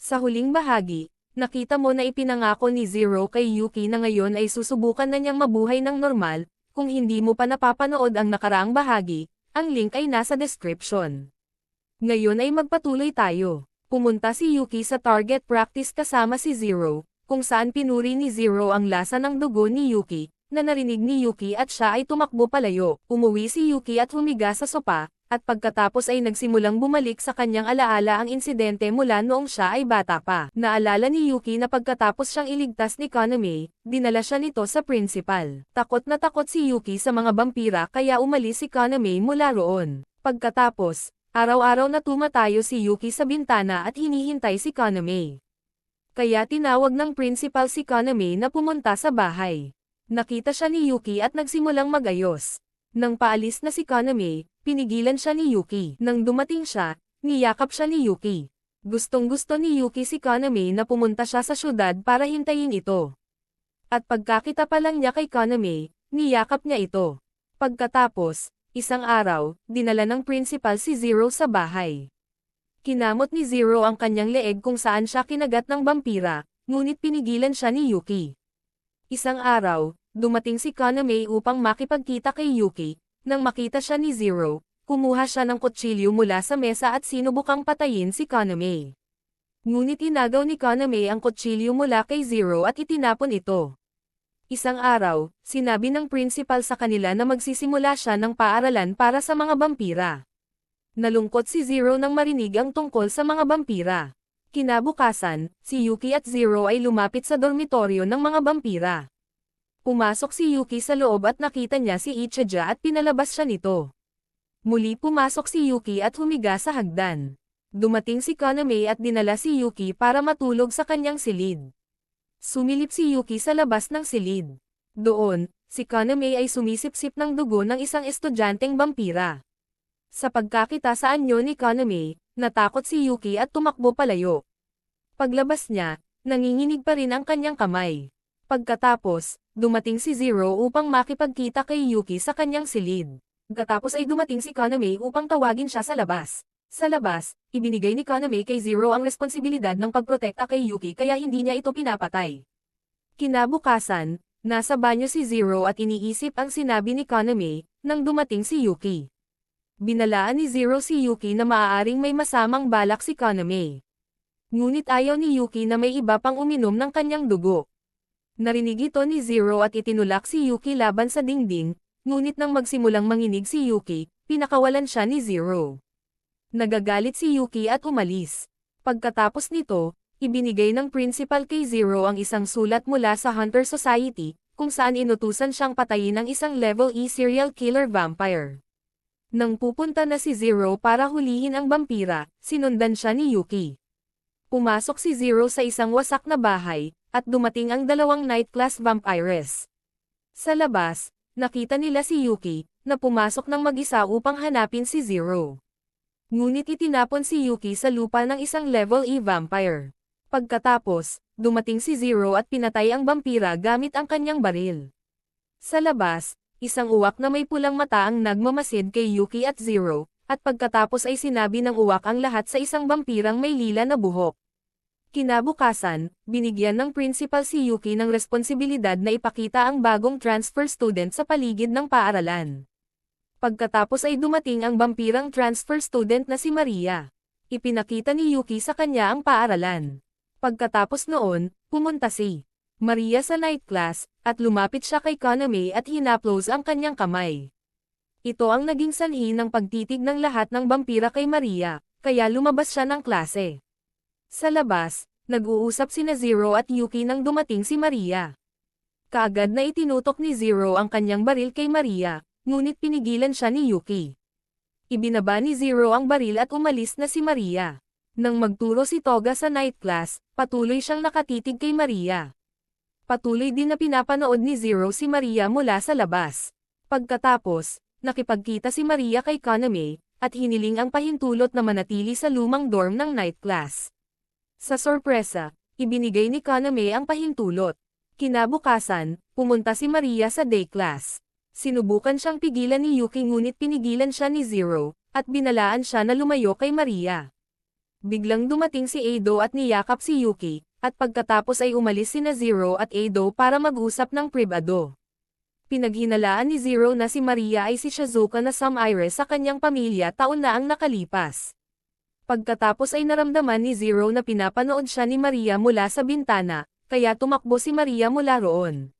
Sa huling bahagi, nakita mo na ipinangako ni Zero kay Yuki na ngayon ay susubukan na niyang mabuhay ng normal. Kung hindi mo pa napapanood ang nakaraang bahagi, ang link ay nasa description. Ngayon ay magpatuloy tayo. Pumunta si Yuki sa target practice kasama si Zero, kung saan pinuri ni Zero ang lasa ng dugo ni Yuki, na narinig ni Yuki at siya ay tumakbo palayo. Umuwi si Yuki at humiga sa sopa, at pagkatapos ay nagsimulang bumalik sa kanyang alaala ang insidente mula noong siya ay bata pa. Naalala ni Yuki na pagkatapos siyang iligtas ni Kaname, dinala siya nito sa principal. Takot na takot si Yuki sa mga vampira kaya umalis si Kaname mula roon. Pagkatapos, araw-araw na tumatayo si Yuki sa bintana at hinihintay si Kaname. Kaya tinawag ng principal si Kaname na pumunta sa bahay. Nakita siya ni Yuki at nagsimulang magayos. Nang paalis na si Kaname, pinigilan siya ni Yuki. Nang dumating siya, niyakap siya ni Yuki. Gustong-gusto ni Yuki si Kaname na pumunta siya sa syudad para hintayin ito. At pagkakita pa lang niya kay Kaname, niyakap niya ito. Pagkatapos, isang araw, dinala ng principal si Zero sa bahay. Kinamot ni Zero ang kanyang leeg kung saan siya kinagat ng vampira, ngunit pinigilan siya ni Yuki. Isang araw, dumating si Kaname upang makipagkita kay Yuki. Nang makita siya ni Zero, kumuha siya ng kutsilyo mula sa mesa at sinubukang patayin si Kaname. Ngunit inagaw ni Kaname ang kutsilyo mula kay Zero at itinapon ito. Isang araw, sinabi ng principal sa kanila na magsisimula siya ng paaralan para sa mga vampira. Nalungkot si Zero nang marinig ang tungkol sa mga vampira. Kinabukasan, si Yuki at Zero ay lumapit sa dormitoryo ng mga vampira. Pumasok si Yuki sa loob at nakita niya si Ichija at pinalabas siya nito. Muli pumasok si Yuki at humiga sa hagdan. Dumating si Kaname at dinala si Yuki para matulog sa kanyang silid. Sumilip si Yuki sa labas ng silid. Doon, si Kaname ay sumisip-sip ng dugo ng isang estudyanteng vampira. Sa pagkakita sa anyo ni Kaname, natakot si Yuki at tumakbo palayo. Paglabas niya, nanginginig pa rin ang kanyang kamay. Pagkatapos, dumating si Zero upang makipagkita kay Yuki sa kanyang silid. Pagkatapos ay dumating si Kaname upang tawagin siya sa labas. Sa labas, ibinigay ni Kaname kay Zero ang responsibilidad ng pagprotekta kay Yuki kaya hindi niya ito pinapatay. Kinabukasan, nasa banyo si Zero at iniisip ang sinabi ni Kaname, nang dumating si Yuki. Binalaan ni Zero si Yuki na maaaring may masamang balak si Kaname. Ngunit ayaw ni Yuki na may iba pang uminom ng kanyang dugo. Narinig ito ni Zero at itinulak si Yuki laban sa dingding, ngunit nang magsimulang manginig si Yuki, pinakawalan siya ni Zero. Nagagalit si Yuki at umalis. Pagkatapos nito, ibinigay ng principal kay Zero ang isang sulat mula sa Hunter Society, kung saan inutusan siyang patayin ng isang level E serial killer vampire. Nang pupunta na si Zero para hulihin ang vampira, sinundan siya ni Yuki. Pumasok si Zero sa isang wasak na bahay, at dumating ang dalawang night class vampires. Sa labas, nakita nila si Yuki, na pumasok ng mag-isa upang hanapin si Zero. Ngunit itinapon si Yuki sa lupa ng isang level E vampire. Pagkatapos, dumating si Zero at pinatay ang vampira gamit ang kanyang baril. Sa labas, isang uwak na may pulang mata ang nagmamasid kay Yuki at Zero, at pagkatapos ay sinabi ng uwak ang lahat sa isang vampirang may lila na buhok. Kinabukasan, binigyan ng principal si Yuki ng responsibilidad na ipakita ang bagong transfer student sa paligid ng paaralan. Pagkatapos ay dumating ang vampirang transfer student na si Maria. Ipinakita ni Yuki sa kanya ang paaralan. Pagkatapos noon, pumunta si Maria sa night class, at lumapit siya kay Kaname at hinaplos ang kanyang kamay. Ito ang naging sanhi ng pagtitig ng lahat ng vampira kay Maria, kaya lumabas siya ng klase. Sa labas, nag-uusap sina Zero at Yuki nang dumating si Maria. Kaagad na itinutok ni Zero ang kanyang baril kay Maria, ngunit pinigilan siya ni Yuki. Ibinaba ni Zero ang baril at umalis na si Maria. Nang magturo si Toga sa night class, patuloy siyang nakatitig kay Maria. Patuloy din na pinapanood ni Zero si Maria mula sa labas. Pagkatapos, nakipagkita si Maria kay Kaname, at hiniling ang pahintulot na manatili sa lumang dorm ng night class. Sa sorpresa, ibinigay ni Kaname ang pahintulot. Kinabukasan, pumunta si Maria sa day class. Sinubukan siyang pigilan ni Yuki ngunit pinigilan siya ni Zero, at binalaan siya na lumayo kay Maria. Biglang dumating si Ado at niyakap si Yuki, at pagkatapos ay umalis sina Zero at Ado para mag-usap ng pribado. Pinaghinalaan ni Zero na si Maria ay si Shizuka na sumire sa kanyang pamilya taon na ang nakalipas. Pagkatapos ay naramdaman ni Zero na pinapanood siya ni Maria mula sa bintana, kaya tumakbo si Maria mula roon.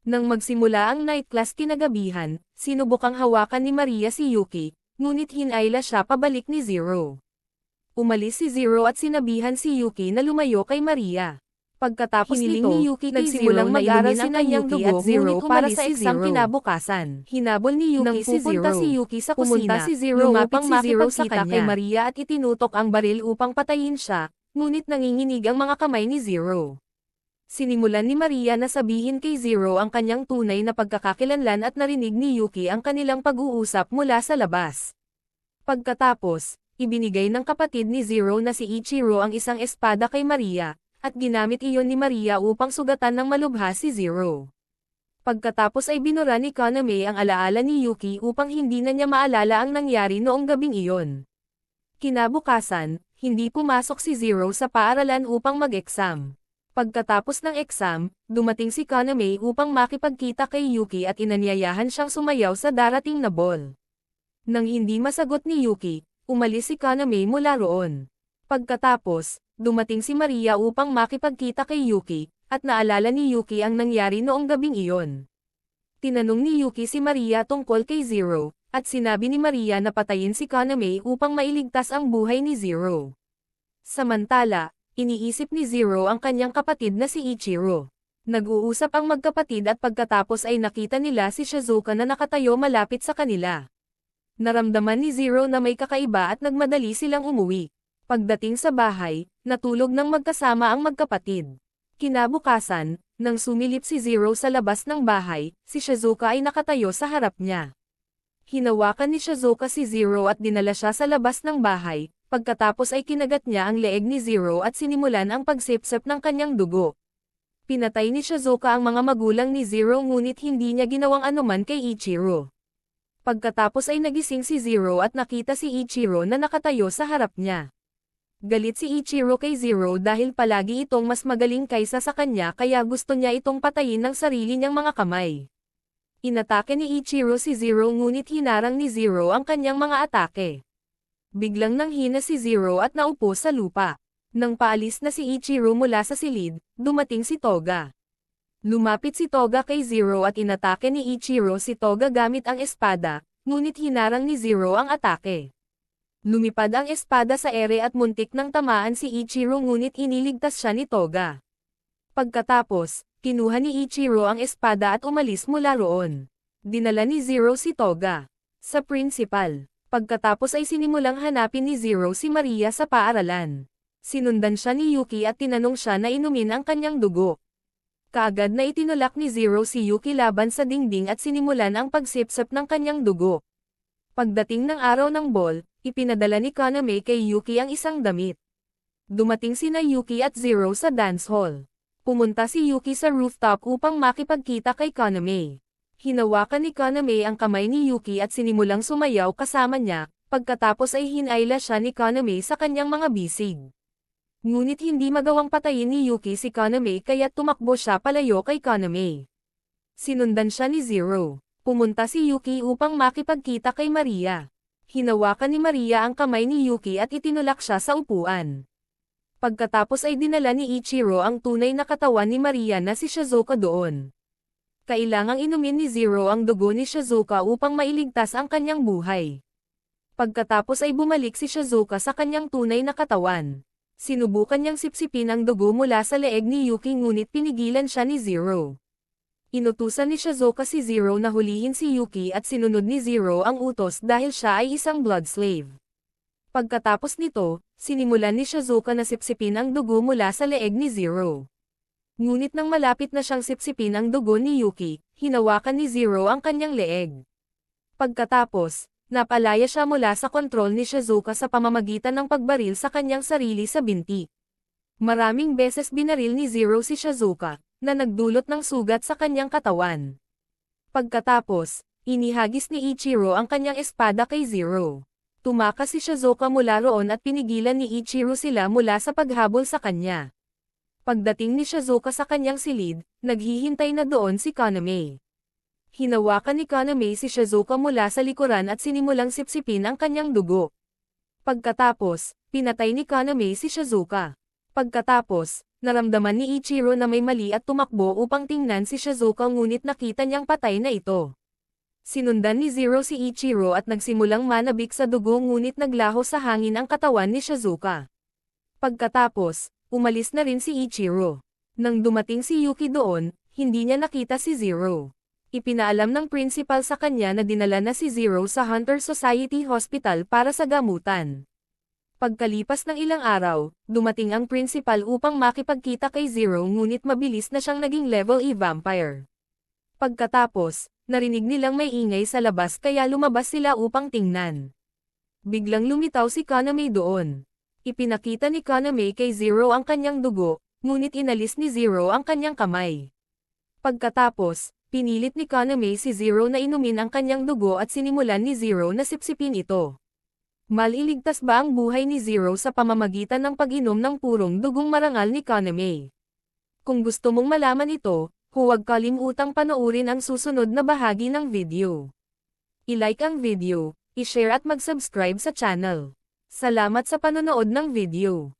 Nang magsimula ang night class kinagabihan, sinubukang hawakan ni Maria si Yuki, ngunit hinayla siya pabalik ni Zero. Umalis si Zero at sinabihan si Yuki na lumayo kay Maria. Pagkatapos Hiniling nito, ni Yuki kay nagsimulang Zero na mag-aral inumin si ang kanyang Yuki dugo at Zero ngunit para umalis sa si exam Zero. kinabukasan. Hinabol ni Yuki Nang si pupunta Zero. si Yuki sa Pumunta kusina, si Zero lumapit upang si Zero sa makipagkita kanya. kay Maria at itinutok ang baril upang patayin siya, ngunit nanginginig ang mga kamay ni Zero. Sinimulan ni Maria na sabihin kay Zero ang kanyang tunay na pagkakakilanlan at narinig ni Yuki ang kanilang pag-uusap mula sa labas. Pagkatapos, ibinigay ng kapatid ni Zero na si Ichiro ang isang espada kay Maria, at ginamit iyon ni Maria upang sugatan ng malubha si Zero. Pagkatapos ay binura ni Kaname ang alaala ni Yuki upang hindi na niya maalala ang nangyari noong gabing iyon. Kinabukasan, hindi pumasok si Zero sa paaralan upang mag-exam. Pagkatapos ng exam, dumating si Kaname upang makipagkita kay Yuki at inanyayahan siyang sumayaw sa darating na ball. Nang hindi masagot ni Yuki, umalis si Kaname mula roon. Pagkatapos, dumating si Maria upang makipagkita kay Yuki, at naalala ni Yuki ang nangyari noong gabing iyon. Tinanong ni Yuki si Maria tungkol kay Zero, at sinabi ni Maria na patayin si Kaname upang mailigtas ang buhay ni Zero. Samantala, iniisip ni Zero ang kanyang kapatid na si Ichiro. Nag-uusap ang magkapatid at pagkatapos ay nakita nila si Shizuka na nakatayo malapit sa kanila. Naramdaman ni Zero na may kakaiba at nagmadali silang umuwi. Pagdating sa bahay, natulog ng magkasama ang magkapatid. Kinabukasan, nang sumilip si Zero sa labas ng bahay, si Shizuka ay nakatayo sa harap niya. Hinawakan ni Shizuka si Zero at dinala siya sa labas ng bahay, pagkatapos ay kinagat niya ang leeg ni Zero at sinimulan ang pagsipsip ng kanyang dugo. Pinatay ni Shizuka ang mga magulang ni Zero ngunit hindi niya ginawang anuman kay Ichiro. Pagkatapos ay nagising si Zero at nakita si Ichiro na nakatayo sa harap niya. Galit si Ichiro kay Zero dahil palagi itong mas magaling kaysa sa kanya kaya gusto niya itong patayin ng sarili niyang mga kamay. Inatake ni Ichiro si Zero ngunit hinarang ni Zero ang kanyang mga atake. Biglang nanghina si Zero at naupo sa lupa. Nang paalis na si Ichiro mula sa silid, dumating si Toga. Lumapit si Toga kay Zero at inatake ni Ichiro si Toga gamit ang espada, ngunit hinarang ni Zero ang atake. Lumipad ang espada sa ere at muntik nang tamaan si Ichiro ngunit iniligtas siya ni Toga. Pagkatapos, kinuha ni Ichiro ang espada at umalis mula roon. Dinala ni Zero si Toga sa principal. Pagkatapos ay sinimulang hanapin ni Zero si Maria sa paaralan. Sinundan siya ni Yuki at tinanong siya na inumin ang kanyang dugo. Kaagad na itinulak ni Zero si Yuki laban sa dingding at sinimulan ang pagsipsip ng kanyang dugo. Pagdating ng araw ng ball, ipinadala ni Kaname kay Yuki ang isang damit. Dumating sina Yuki at Zero sa dance hall. Pumunta si Yuki sa rooftop upang makipagkita kay Kaname. Hinawakan ni Kaname ang kamay ni Yuki at sinimulang sumayaw kasama niya, pagkatapos ay hinayla siya ni Kaname sa kanyang mga bisig. Ngunit hindi magawang patayin ni Yuki si Kaname kaya tumakbo siya palayo kay Kaname. Sinundan siya ni Zero. Pumunta si Yuki upang makipagkita kay Maria. Hinawakan ni Maria ang kamay ni Yuki at itinulak siya sa upuan. Pagkatapos ay dinala ni Ichiro ang tunay na katawan ni Maria na si Shizuka doon. Kailangang inumin ni Zero ang dugo ni Shizuka upang mailigtas ang kanyang buhay. Pagkatapos ay bumalik si Shizuka sa kanyang tunay na katawan. Sinubukan niyang sipsipin ang dugo mula sa leeg ni Yuki ngunit pinigilan siya ni Zero. Inutusan ni Shizuka si Zero na hulihin si Yuki at sinunod ni Zero ang utos dahil siya ay isang blood slave. Pagkatapos nito, sinimulan ni Shizuka na sipsipin ang dugo mula sa leeg ni Zero. Ngunit nang malapit na siyang sipsipin ang dugo ni Yuki, hinawakan ni Zero ang kanyang leeg. Pagkatapos, napalaya siya mula sa kontrol ni Shizuka sa pamamagitan ng pagbaril sa kanyang sarili sa binti. Maraming beses binaril ni Zero si Shizuka, na nagdulot ng sugat sa kanyang katawan. Pagkatapos, inihagis ni Ichiro ang kanyang espada kay Zero. Tumakas si Shizuka mula roon at pinigilan ni Ichiro sila mula sa paghabol sa kanya. Pagdating ni Shizuka sa kanyang silid, naghihintay na doon si Kaname. Hinawakan ni Kaname si Shizuka mula sa likuran at sinimulang sipsipin ang kanyang dugo. Pagkatapos, pinatay ni Kaname si Shizuka. Pagkatapos, naramdaman ni Ichiro na may mali at tumakbo upang tingnan si Shizuka ngunit nakita niyang patay na ito. Sinundan ni Zero si Ichiro at nagsimulang manabik sa dugo ngunit naglaho sa hangin ang katawan ni Shizuka. Pagkatapos, umalis na rin si Ichiro. Nang dumating si Yuki doon, hindi niya nakita si Zero. Ipinaalam ng principal sa kanya na dinala na si Zero sa Hunter Society Hospital para sa gamutan. Pagkalipas ng ilang araw, dumating ang principal upang makipagkita kay Zero ngunit mabilis na siyang naging level E vampire. Pagkatapos, narinig nilang may ingay sa labas kaya lumabas sila upang tingnan. Biglang lumitaw si Kaname doon. Ipinakita ni Kaname kay Zero ang kanyang dugo, ngunit inalis ni Zero ang kanyang kamay. Pagkatapos, pinilit ni Kaname si Zero na inumin ang kanyang dugo at sinimulan ni Zero na sipsipin ito. Maliligtas ba ang buhay ni Zero sa pamamagitan ng pag-inom ng purong dugong marangal ni Kaname? Kung gusto mong malaman ito, huwag kalimutang panoorin ang susunod na bahagi ng video. I-like ang video, i-share at mag-subscribe sa channel. Salamat sa panonood ng video.